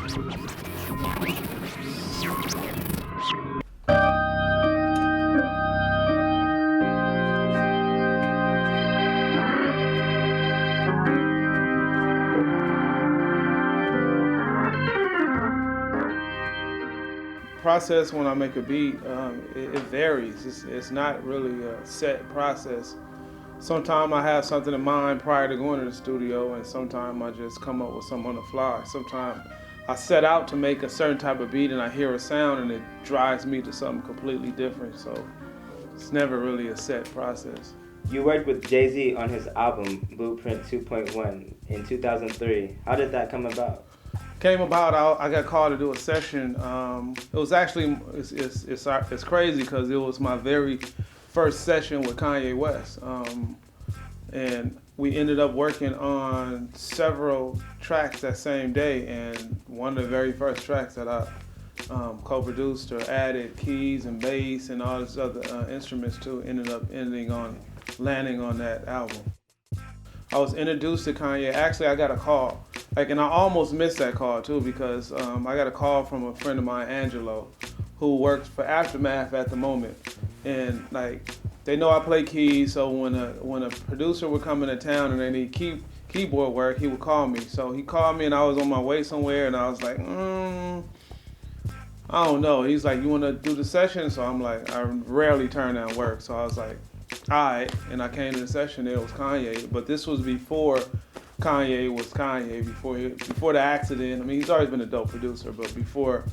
Process when I make a beat, it varies. It's not really a set process. Sometimes I have something in mind prior to going to the studio, and sometimes I just come up with something on the fly. Sometimes I set out to make a certain type of beat and I hear a sound and it drives me to something completely different. So it's never really a set process. You worked with Jay-Z on his album Blueprint 2.1 in 2003. How did that come about? Came about, I got called to do a session. It was actually, it's crazy because it was my very first session with Kanye West. And we ended up working on several tracks that same day, and one of the very first tracks that I co-produced or added keys and bass and all this other instruments to ended up landing on that album. I was introduced to Kanye. Actually, I got a call, and I almost missed that call too because I got a call from a friend of mine, Angelo, who works for Aftermath at the moment, and they know I play keys. So when a producer would come into town and they need keyboard work, he would call me. So he called me and I was on my way somewhere, and I was like, I don't know. He's like, you want to do the session? So I'm like, I rarely turn down work. So I was like, all right, and I came to the session. It was Kanye, but this was before Kanye was Kanye. Before the accident. I mean, he's always been a dope producer, but before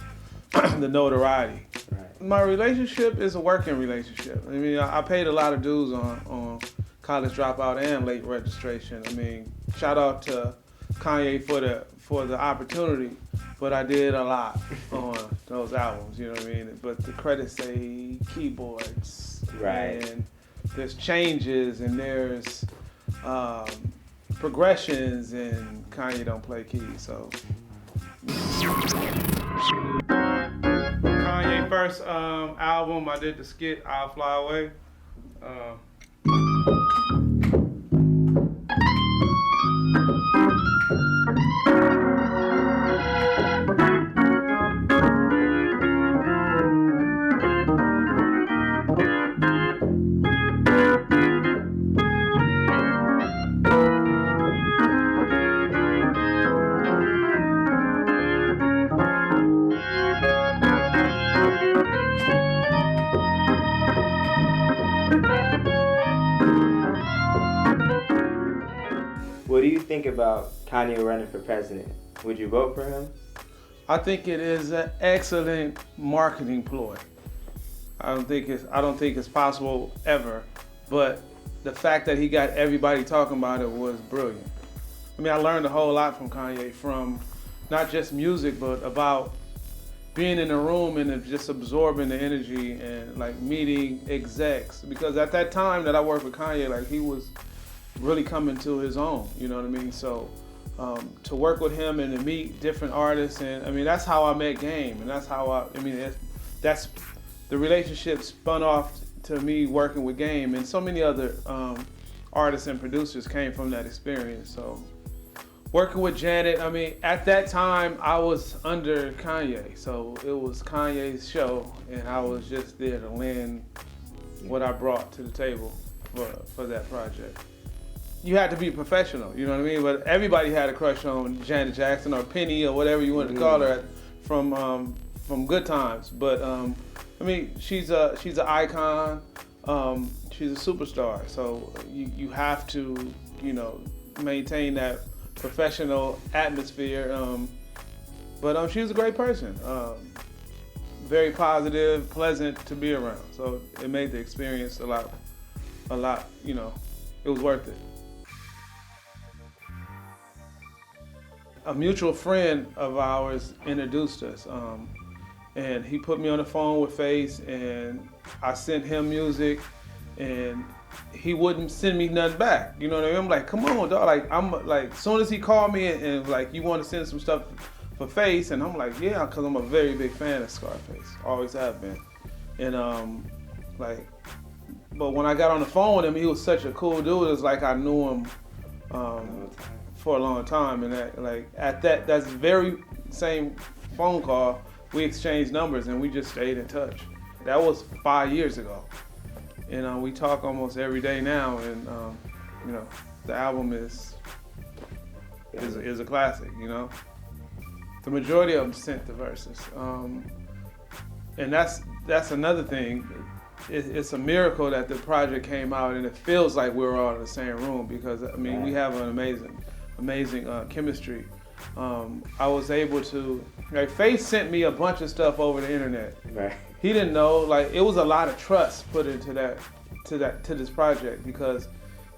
the notoriety. Right. My relationship is a working relationship. I mean, I paid a lot of dues on College Dropout and Late Registration. I mean, shout out to Kanye for the opportunity, but I did a lot on those albums. You know what I mean? But the credits say keyboards. Right. And there's changes and there's progressions, and Kanye don't play keys, so. Kanye first album, I did the skit I'll Fly Away. What do you think about Kanye running for president? Would you vote for him? I think it is an excellent marketing ploy. I don't think it's possible ever, but the fact that he got everybody talking about it was brilliant. I mean, I learned a whole lot from Kanye, from not just music, but about being in the room and just absorbing the energy and meeting execs. Because at that time that I worked with Kanye, he was really coming to his own, you know what I mean? So to work with him and to meet different artists, and I mean, that's how I met Game, and that's how that's the relationship spun off to me working with Game, and so many other artists and producers came from that experience. So working with Janet, I mean, at that time I was under Kanye, so it was Kanye's show, and I was just there to lend what I brought to the table for that project. You had to be professional, you know what I mean? But everybody had a crush on Janet Jackson or Penny or whatever you wanted to call her from Good Times. But I mean, she's an icon. She's a superstar. So you have to, maintain that professional atmosphere. But she was a great person. Very positive, pleasant to be around. So it made the experience a lot. It was worth it. A mutual friend of ours introduced us, and he put me on the phone with Face, and I sent him music, and he wouldn't send me nothing back. You know what I mean? I'm like, come on, dog. As soon as he called me and you want to send some stuff for Face, and I'm like, yeah, because I'm a very big fan of Scarface, always have been, and but when I got on the phone with him, he was such a cool dude. It was like I knew him for a long time, and that's very same phone call, we exchanged numbers and we just stayed in touch. That was 5 years ago. And we talk almost every day now, and you know, the album is a classic, you know. The majority of them sent the verses. And that's another thing. It's a miracle that the project came out and it feels like we're all in the same room, because I mean, we have an amazing chemistry. I was able to, like, Faith sent me a bunch of stuff over the internet. Right. He didn't know, like, it was a lot of trust put into to this project, because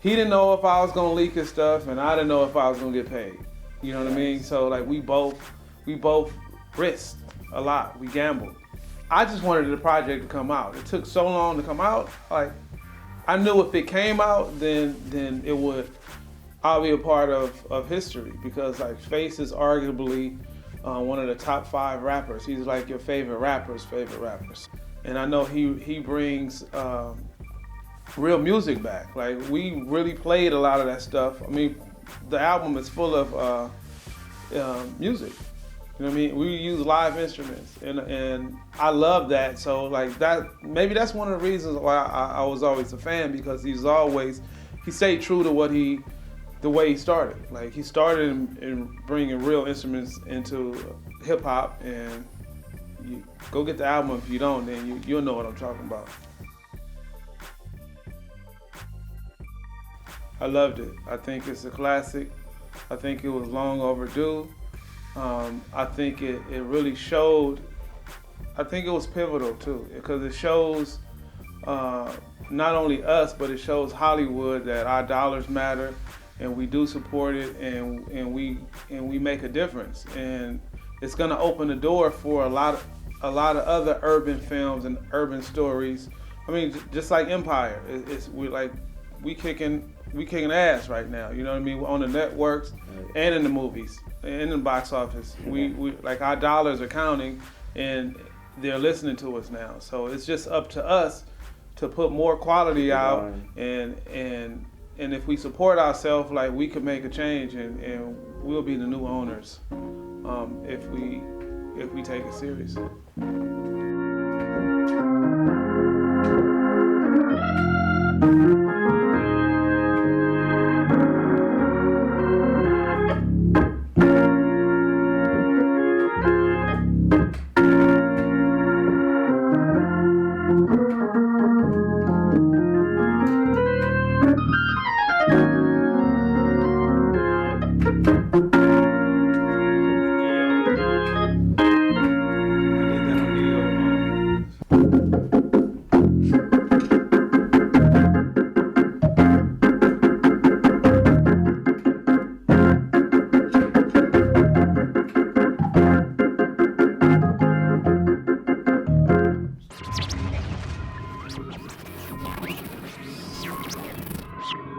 he didn't know if I was gonna leak his stuff and I didn't know if I was gonna get paid. You know what I mean? So like we both risked a lot. We gambled. I just wanted the project to come out. It took so long to come out. Like, I knew if it came out, then it would, I'll be a part of history, because like Face is arguably one of the top 5 rappers. He's like your favorite rappers. And I know he brings real music back. Like, we really played a lot of that stuff. I mean, the album is full of music. You know what I mean? We use live instruments, and I love that. So like that, maybe that's one of the reasons why I was always a fan, because he stayed true to the way he started. Like, he started in bringing real instruments into hip hop, and you go get the album. If you don't, then you'll know what I'm talking about. I loved it. I think it's a classic. I think it was long overdue. I think it really showed. I think it was pivotal too, because it shows not only us, but it shows Hollywood that our dollars matter, and we do support it, and we make a difference. And it's going to open the door for a lot of other urban films and urban stories. I mean, just like Empire, we kicking ass right now. You know what I mean? We're on the networks and in the movies and in the box office. We like, our dollars are counting, and they're listening to us now. So it's just up to us to put more quality out, and if we support ourselves, like, we could make a change, and we'll be the new owners if we take it seriously.